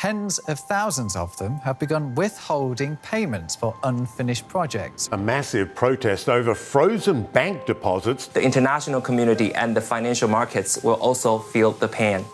tens of thousands of them have begun withholding payments for unfinished projects. A massive protest over frozen bank deposits. The international community and the financial markets will also feel the pain.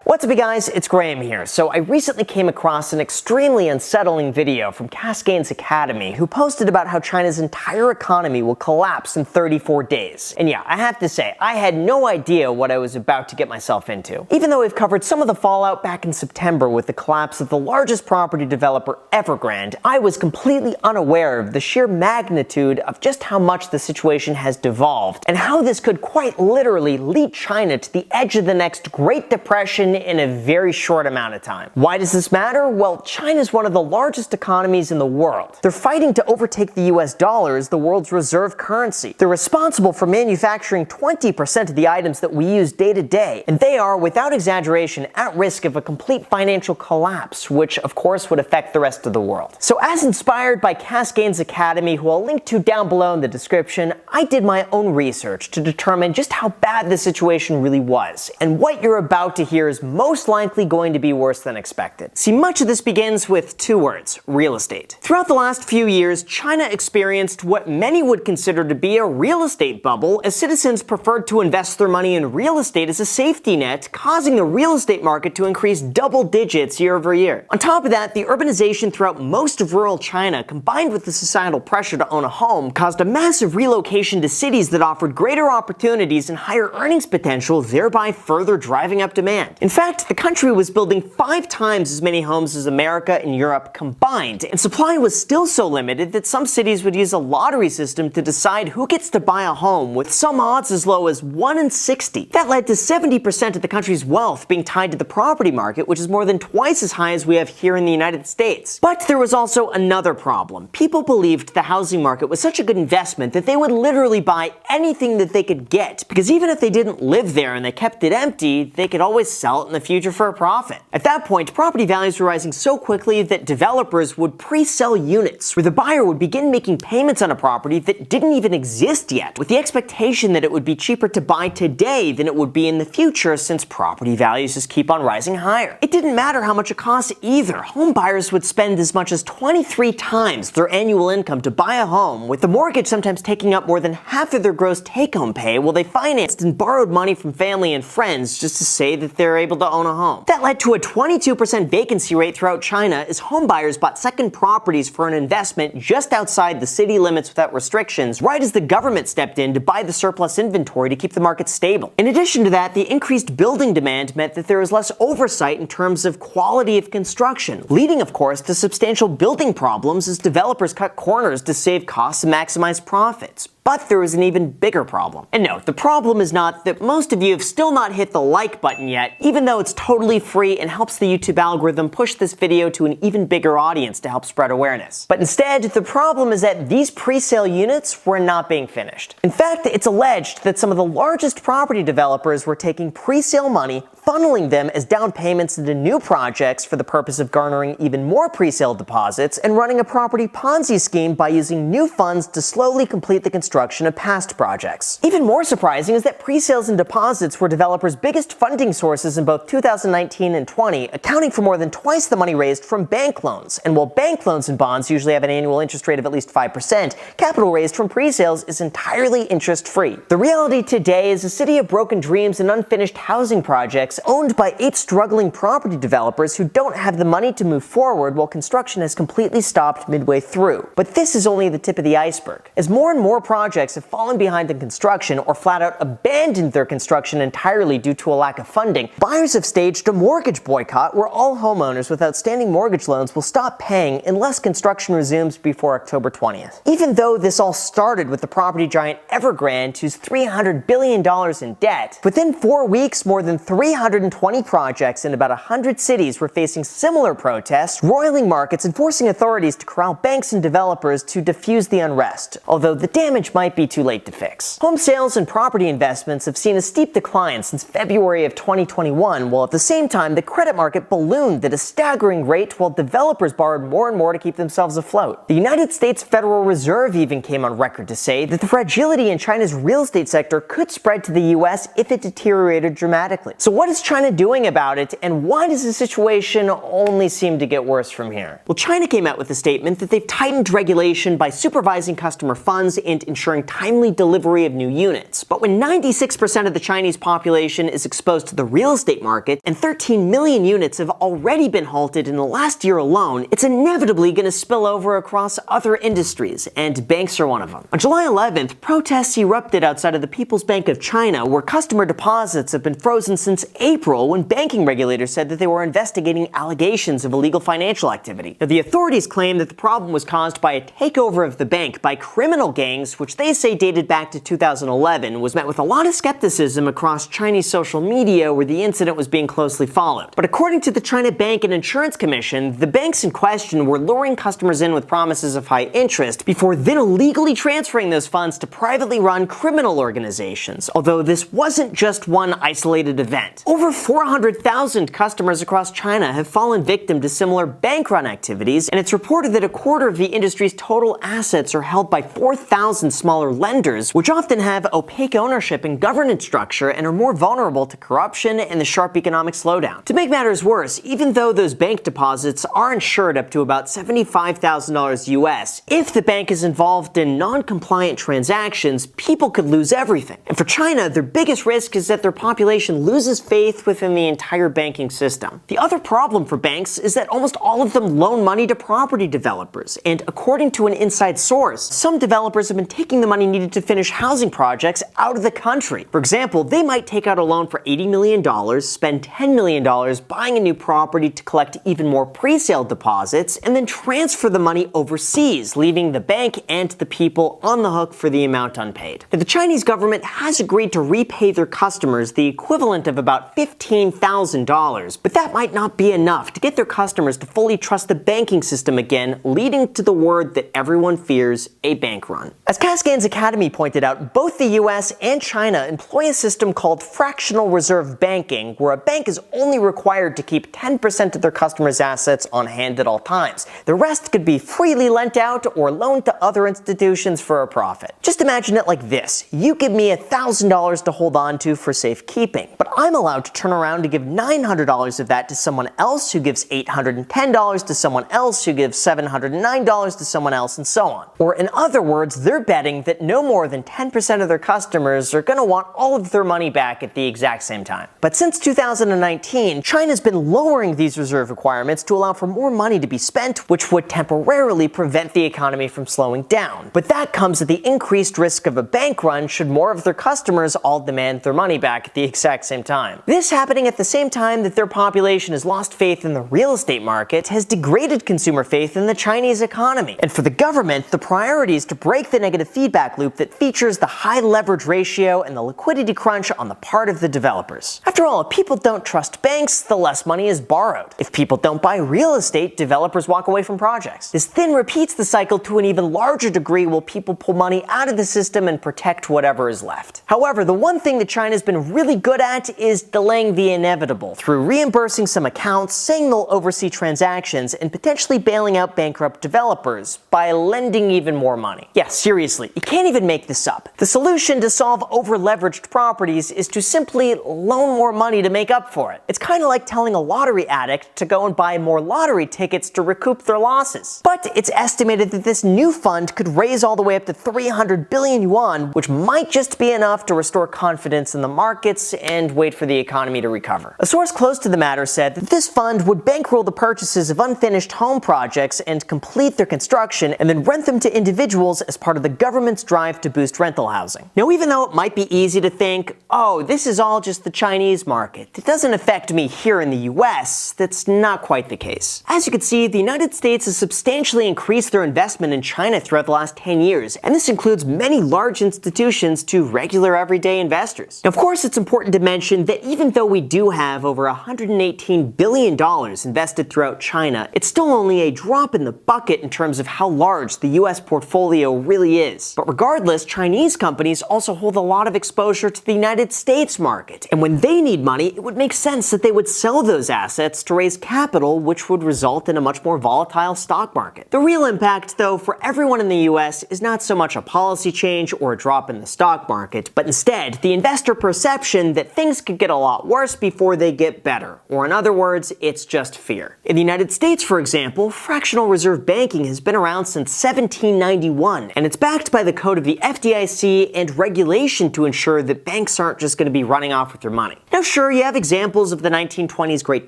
What's up, you guys? It's Graham here. So I recently came across an extremely unsettling video from Cascades Academy, who posted about how China's entire economy will collapse in 34 days. And yeah, I have to say, I had no idea what I was about to get myself into. Even though we've covered some of the fallout back in September with the collapse of the largest property developer, Evergrande, I was completely unaware of the sheer magnitude of just how much the situation has devolved, and how this could quite literally lead China to the edge of the next Great Depression in a very short amount of time. Why does this matter? Well, China is one of the largest economies in the world. They're fighting to overtake the US dollar as the world's reserve currency. They're responsible for manufacturing 20% of the items that we use day to day, and they are, without exaggeration, at risk of a complete financial collapse, which of course would affect the rest of the world. So as inspired by Cascades Academy, who I'll link to down below in the description, I did my own research to determine just how bad the situation really was, and what you're about to hear is most likely going to be worse than expected. See, much of this begins with two words: real estate. Throughout the last few years, China experienced what many would consider to be a real estate bubble, as citizens preferred to invest their money in real estate as a safety net, causing the real estate market to increase double digits year over year. On top of that, the urbanization throughout most of rural China, combined with the societal pressure to own a home, caused a massive relocation to cities that offered greater opportunities and higher earnings potential, thereby further driving up demand. In fact, the country was building 5 times as many homes as America and Europe combined, and supply was still so limited that some cities would use a lottery system to decide who gets to buy a home, with some odds as low as 1 in 60. That led to 70% of the country's wealth being tied to the property market, which is more than twice as high as we have here in the United States. But there was also another problem. People believed the housing market was such a good investment that they would literally buy anything that they could get, because even if they didn't live there and they kept it empty, they could always sell it in the future for a profit. At that point, property values were rising so quickly that developers would pre-sell units, where the buyer would begin making payments on a property that didn't even exist yet, with the expectation that it would be cheaper to buy today than it would be in the future, since property values just keep on rising higher. It didn't matter how much it cost either. Home buyers would spend as much as 23 times their annual income to buy a home, with the mortgage sometimes taking up more than half of their gross take-home pay, while they financed and borrowed money from family and friends just to say that they're able to own a home. That led to a 22% vacancy rate throughout China, as homebuyers bought second properties for an investment just outside the city limits without restrictions, right as the government stepped in to buy the surplus inventory to keep the market stable. In addition to that, the increased building demand meant that there was less oversight in terms of quality of construction, leading of course to substantial building problems as developers cut corners to save costs and maximize profits. But there is an even bigger problem. And no, the problem is not that most of you have still not hit the like button yet, even though it's totally free and helps the YouTube algorithm push this video to an even bigger audience to help spread awareness. But instead, the problem is that these pre-sale units were not being finished. In fact, it's alleged that some of the largest property developers were taking pre-sale money, funneling them as down payments into new projects for the purpose of garnering even more pre-sale deposits, and running a property Ponzi scheme by using new funds to slowly complete the construction of past projects. Even more surprising is that pre-sales and deposits were developers' biggest funding sources in both 2019 and 20, accounting for more than twice the money raised from bank loans. And while bank loans and bonds usually have an annual interest rate of at least 5%, capital raised from pre-sales is entirely interest-free. The reality today is a city of broken dreams and unfinished housing projects owned by 8 struggling property developers who don't have the money to move forward, while construction has completely stopped midway through. But this is only the tip of the iceberg. As more and more projects have fallen behind in construction, or flat out abandoned their construction entirely due to a lack of funding, buyers have staged a mortgage boycott where all homeowners with outstanding mortgage loans will stop paying unless construction resumes before October 20th. Even though this all started with the property giant Evergrande, who's $300 billion in debt, within 4 weeks, more than 320 projects in about 100 cities were facing similar protests, roiling markets and forcing authorities to corral banks and developers to diffuse the unrest, although the damage might be too late to fix. Home sales and property investments have seen a steep decline since February of 2021, while at the same time the credit market ballooned at a staggering rate while developers borrowed more and more to keep themselves afloat. The United States Federal Reserve even came on record to say that the fragility in China's real estate sector could spread to the US if it deteriorated dramatically. So what what is China doing about it, and why does the situation only seem to get worse from here? Well, China came out with a statement that they've tightened regulation by supervising customer funds and ensuring timely delivery of new units. But when 96% of the Chinese population is exposed to the real estate market, and 13 million units have already been halted in the last year alone, it's inevitably going to spill over across other industries, and banks are one of them. On July 11th, protests erupted outside of the People's Bank of China, where customer deposits have been frozen since April, when banking regulators said that they were investigating allegations of illegal financial activity. Now, the authorities claim that the problem was caused by a takeover of the bank by criminal gangs, which they say dated back to 2011, was met with a lot of skepticism across Chinese social media, where the incident was being closely followed. But according to the China Bank and Insurance Commission, the banks in question were luring customers in with promises of high interest before then illegally transferring those funds to privately run criminal organizations, although this wasn't just one isolated event. Over 400,000 customers across China have fallen victim to similar bank run activities, and it's reported that a quarter of the industry's total assets are held by 4,000 smaller lenders, which often have opaque ownership and governance structure and are more vulnerable to corruption and the sharp economic slowdown. To make matters worse, even though those bank deposits are insured up to about $75,000 US, if the bank is involved in non-compliant transactions, people could lose everything. And for China, their biggest risk is that their population loses faith within the entire banking system. The other problem for banks is that almost all of them loan money to property developers, and according to an inside source, some developers have been taking the money needed to finish housing projects out of the country. For example, they might take out a loan for $80 million, spend $10 million buying a new property to collect even more pre-sale deposits, and then transfer the money overseas, leaving the bank and the people on the hook for the amount unpaid. Now, the Chinese government has agreed to repay their customers the equivalent of about $15,000, but that might not be enough to get their customers to fully trust the banking system again, leading to the word that everyone fears: a bank run. As Cascades Academy pointed out, both the US and China employ a system called fractional reserve banking, where a bank is only required to keep 10% of their customers' assets on hand at all times. The rest could be freely lent out or loaned to other institutions for a profit. Just imagine it like this: you give me $1,000 to hold on to for safekeeping, but I'm allowed to turn around to give $900 of that to someone else, who gives $810 to someone else, who gives $709 to someone else, and so on. Or in other words, they're betting that no more than 10% of their customers are going to want all of their money back at the exact same time. But since 2019, China's been lowering these reserve requirements to allow for more money to be spent, which would temporarily prevent the economy from slowing down. But that comes at the increased risk of a bank run should more of their customers all demand their money back at the exact same time. This happening at the same time that their population has lost faith in the real estate market has degraded consumer faith in the Chinese economy. And for the government, the priority is to break the negative feedback loop that features the high leverage ratio and the liquidity crunch on the part of the developers. After all, if people don't trust banks, the less money is borrowed. If people don't buy real estate, developers walk away from projects. This then repeats the cycle to an even larger degree, while people pull money out of the system and protect whatever is left. However, the one thing that China's been really good at is delaying the inevitable through reimbursing some accounts, saying they'll oversee transactions, and potentially bailing out bankrupt developers by lending even more money. Yeah, seriously, you can't even make this up. The solution to solve over-leveraged properties is to simply loan more money to make up for it. It's kind of like telling a lottery addict to go and buy more lottery tickets to recoup their losses. But it's estimated that this new fund could raise all the way up to 300 billion yuan, which might just be enough to restore confidence in the markets and wait for the economy to recover. A source close to the matter said that this fund would bankroll the purchases of unfinished home projects and complete their construction, and then rent them to individuals as part of the government's drive to boost rental housing. Now, even though it might be easy to think, oh, this is all just the Chinese market, it doesn't affect me here in the US, that's not quite the case. As you can see, the United States has substantially increased their investment in China throughout the last 10 years, and this includes many large institutions to regular everyday investors. Now, of course, it's important to mention that even though we do have over $118 billion invested throughout China, it's still only a drop in the bucket in terms of how large the US portfolio really is. But regardless, Chinese companies also hold a lot of exposure to the United States market, and when they need money, it would make sense that they would sell those assets to raise capital, which would result in a much more volatile stock market. The real impact, though, for everyone in the US is not so much a policy change or a drop in the stock market, but instead the investor perception that things could get a lot worse before they get better. Or in other words, it's just fear. In the United States, for example, fractional reserve banking has been around since 1791, and it's backed by the code of the FDIC and regulation to ensure that banks aren't just going to be running off with their money. Now sure, you have examples of the 1920s Great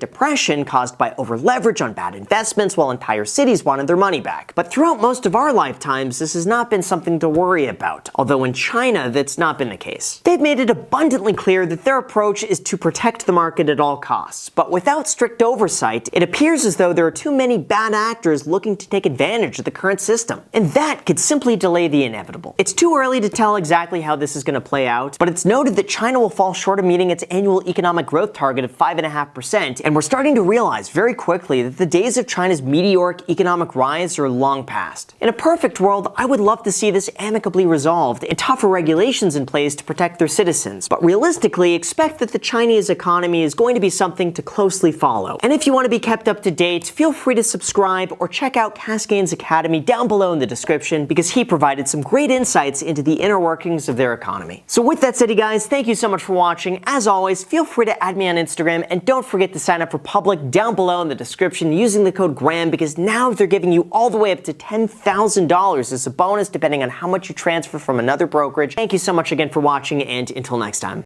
Depression caused by over-leverage on bad investments while entire cities wanted their money back. But throughout most of our lifetimes, this has not been something to worry about, although in China, that's not been the case. They've made it abundantly clear that their approach is to protect the market at all costs, but without strict oversight, it appears as though there are too many bad actors looking to take advantage of the current system, and that could simply delay the inevitable. It's too early to tell exactly how this is going to play out, but it's noted that China will fall short of meeting its annual economic growth target of 5.5%, and we're starting to realize very quickly that the days of China's meteoric economic rise are long past. In a perfect world, I would love to see this amicably resolved and tougher regulations in place to protect their citizens, but realistically, expect that the Chinese economy is going to be something to closely follow. And if you want to be kept up to date, feel free to subscribe or check out Cascaine's Academy down below in the description, because he provided some great insights into the inner workings of their economy. So with that said, you guys, thank you so much for watching. As always, feel free to add me on Instagram, and don't forget to sign up for Public down below in the description using the code GRAHAM, because now they're giving you all the way up to $10,000 as a bonus depending on how much you transfer from another brokerage. Thank you so much again for watching, and until next time.